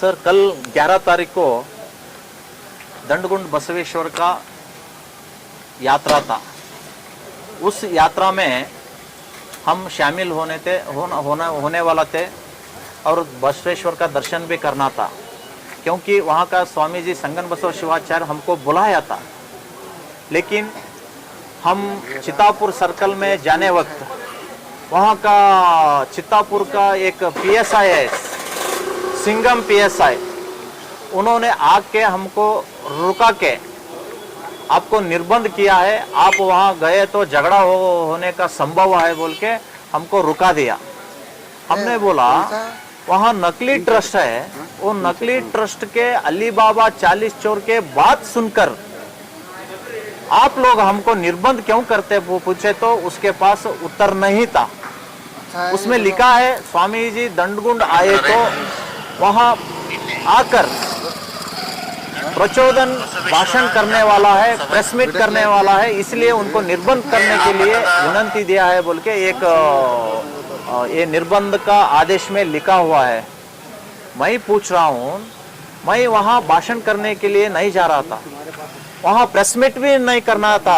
Sir, कल 11 तारीख को दंडगुंड बसवेश्वर का यात्रा था। उस यात्रा में हम शामिल होने वाला थे और बसवेश्वर का दर्शन भी करना था, क्योंकि वहाँ का स्वामी जी संगन बसव शिवाचार्य हमको बुलाया था। लेकिन हम चित्तापुर सर्कल में जाने वक्त वहाँ का चित्तापुर का एक पीएसआई है, सिंगम पीएसआई, उन्होंने आके हमको रुका के आपको निर्बंध किया है, आप वहाँ गए तो झगड़ा होने का संभव है बोल के हमको रुका दिया। हमने बोला वहाँ नकली ट्रस्ट है, वो नकली ट्रस्ट के अली बाबा 40 चोर के बात सुनकर आप लोग हमको निर्बंध क्यों करते पूछे तो उसके पास उत्तर नहीं था। उसमें लिखा है स्वामी जी दंडगुंड आए तो वहाँ आकर प्रचोदन भाषण करने वाला है, प्रेस मीट करने वाला है, इसलिए उनको निर्बंध करने के लिए विनंती दिया है बोल के एक ये निर्बंध का आदेश में लिखा हुआ है। मैं पूछ रहा हूँ, मैं वहाँ भाषण करने के लिए नहीं जा रहा था, वहाँ प्रेस मीट भी नहीं करना था।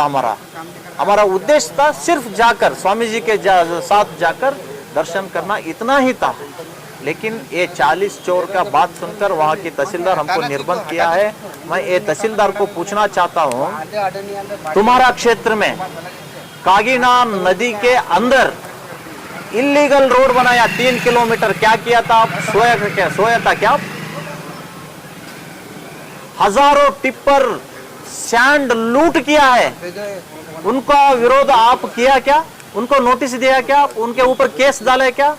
हमारा उद्देश्य था सिर्फ जाकर स्वामी जी के साथ जाकर दर्शन करना, इतना ही था। लेकिन ये 40 चोर का बात सुनकर वहाँ की तहसीलदार हमको निर्बंध किया है। मैं ये तहसीलदार को पूछना चाहता हूँ, तुम्हारा क्षेत्र में कागीना नदी के अंदर इलीगल रोड बनाया 3 किलोमीटर, क्या किया था आप? सोया था क्या? हजारों टिप्पर सैंड लूट किया है, उनका विरोध आप किया क्या? उनको नोटिस दिया क्या? उनके ऊपर केस डाले क्या?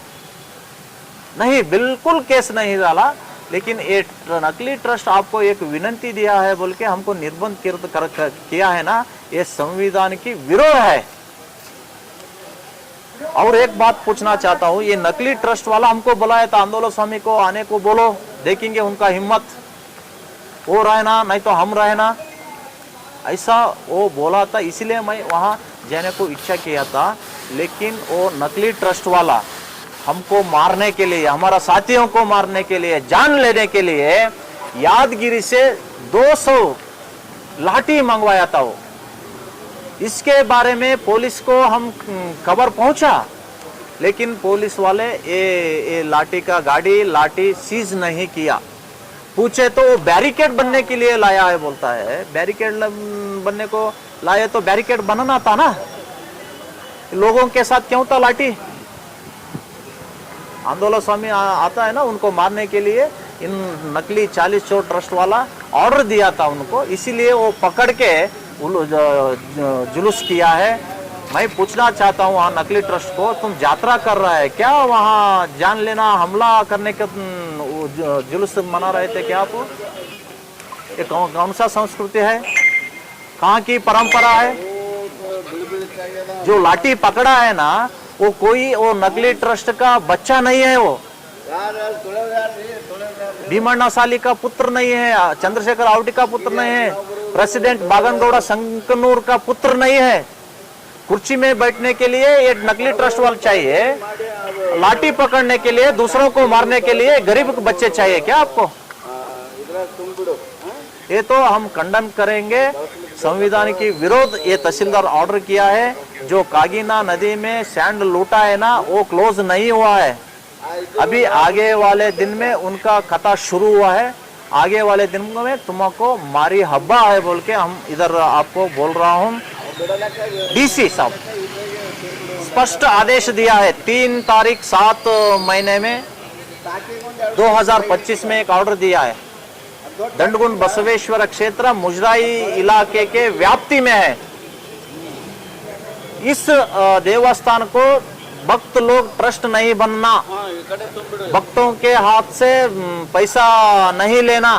नहीं, बिल्कुल केस नहीं डाला। लेकिन ये नकली ट्रस्ट आपको एक विनंती दिया है बोल के हमको निर्बंध किया है ना, ये संविधान की विरोध है। और एक बात पूछना चाहता हूँ, ये नकली ट्रस्ट वाला हमको बुलाया था, आंदोलन स्वामी को आने को बोलो, देखेंगे उनका हिम्मत, वो रहना नहीं तो हम रहना, ऐसा वो बोला था। इसलिए मैं वहाँ जाने को इच्छा किया था। लेकिन वो नकली ट्रस्ट वाला हमको मारने के लिए, हमारा साथियों को मारने के लिए, जान लेने के लिए यादगिरी से 200 लाठी मंगवाया था वो। इसके बारे में पुलिस को हम खबर पहुंचा, लेकिन पुलिस वाले ये लाठी का लाठी सीज नहीं किया। पूछे तो वो बैरिकेड बनने के लिए लाया है बोलता है। बैरिकेड बनने को लाया तो बैरिकेड बनाना था ना, लोगों के साथ क्यों था लाठी? आंदोलन स्वामी आता है ना, उनको मारने के लिए इन नकली 40 चोर ट्रस्ट वाला ऑर्डर दिया था उनको, इसीलिए वो पकड़ के जुलूस किया है। मैं पूछना चाहता हूँ वहाँ नकली ट्रस्ट को, तुम यात्रा कर रहा है क्या? वहाँ जान लेना हमला करने के जुलूस मना रहे थे क्या आप? ये कौन सा संस्कृति है, कहाँ की परंपरा है? जो लाठी पकड़ा है ना, वो कोई वो नकली ट्रस्ट का बच्चा नहीं है, वो भीमण्णा साली का पुत्र नहीं है, चंद्रशेखर आवटी का पुत्र नहीं है, प्रेसिडेंट बागनगौड़ा संकनूर का पुत्र नहीं है। कुर्सी में बैठने के लिए एक नकली ट्रस्ट वाला चाहिए, लाठी पकड़ने के लिए, दूसरों को मारने के लिए गरीब बच्चे चाहिए क्या आपको? ये तो हम खंडन करेंगे। संविधान की विरोध ये तहसीलदार ऑर्डर किया है। जो कागीना नदी में सैंड लूटा है ना, वो क्लोज नहीं हुआ है, अभी आगे वाले दिन में उनका कथा शुरू हुआ है। आगे वाले दिन में तुमको मारी हब्बा है बोल के हम इधर आपको बोल रहा हूँ। डीसी साहब स्पष्ट आदेश दिया है, 3 तारीख 7 महीने में 2025 में एक ऑर्डर दिया है। दंडगुंड बसवेश्वर क्षेत्र मुजराई इलाके के व्याप्ति में है। इस देवस्थान को भक्त लोग ट्रस्ट नहीं बनना, भक्तों के हाथ से पैसा नहीं लेना,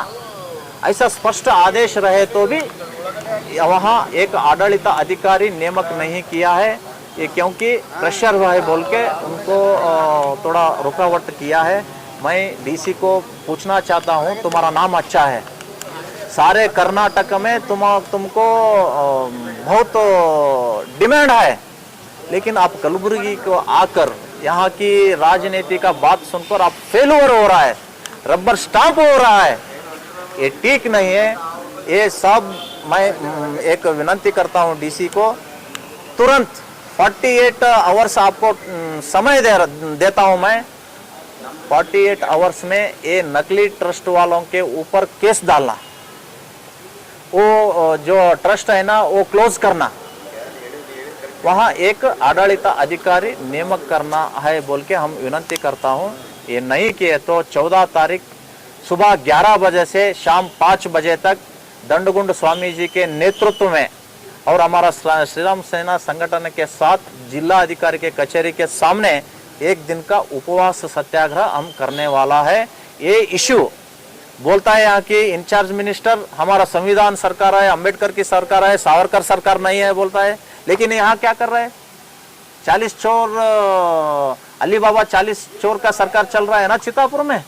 ऐसा स्पष्ट आदेश रहे तो भी वहाँ एक आडಳಿತ अधिकारी नियमक नहीं किया है। ये क्योंकि प्रेशर हुआ है बोल के उनको थोड़ा रुकावट किया है। मैं डीसी को पूछना चाहता हूँ, तुम्हारा नाम अच्छा है, सारे कर्नाटक में तुमको बहुत डिमांड है, लेकिन आप कलबुर्गी को आकर यहाँ की राजनीति का बात सुनकर आप फेलुअर हो रहा है। रबर स्टाम्प हो रहा है, ये ठीक नहीं है। ये सब मैं एक विनती करता हूं डीसी को, तुरंत 48 आवर्स आपको समय देता हूं मैं। 48 आवर्स में ये नकली ट्रस्ट वालों के ऊपर केस डालना, वो जो ट्रस्ट है ना वो क्लोज करना, वहां एक आड़ालित अधिकारी नियमक करना है बोल के हम विनती करता हूं। ये नहीं किए तो 14 तारीख सुबह 11 बजे से शाम 5 बजे तक दंडगुंड स्वामी जी के नेतृत्व में और हमारा श्री राम सेना संगठन के साथ जिला अधिकारी के कचहरी के सामने एक दिन का उपवास सत्याग्रह हम करने वाला है। ये इश्यू बोलता है यहाँ की इंचार्ज मिनिस्टर हमारा संविधान सरकार है, अंबेडकर की सरकार है, सावरकर सरकार नहीं है बोलता है, लेकिन यहाँ क्या कर रहे हैं? 40 चोर अली बाबा 40 चोर का सरकार चल रहा है ना चितापुर में।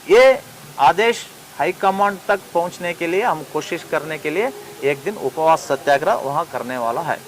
ये आदेश हाईकमांड तक पहुंचने के लिए हम कोशिश करने के लिए एक दिन उपवास सत्याग्रह वहां करने वाला है।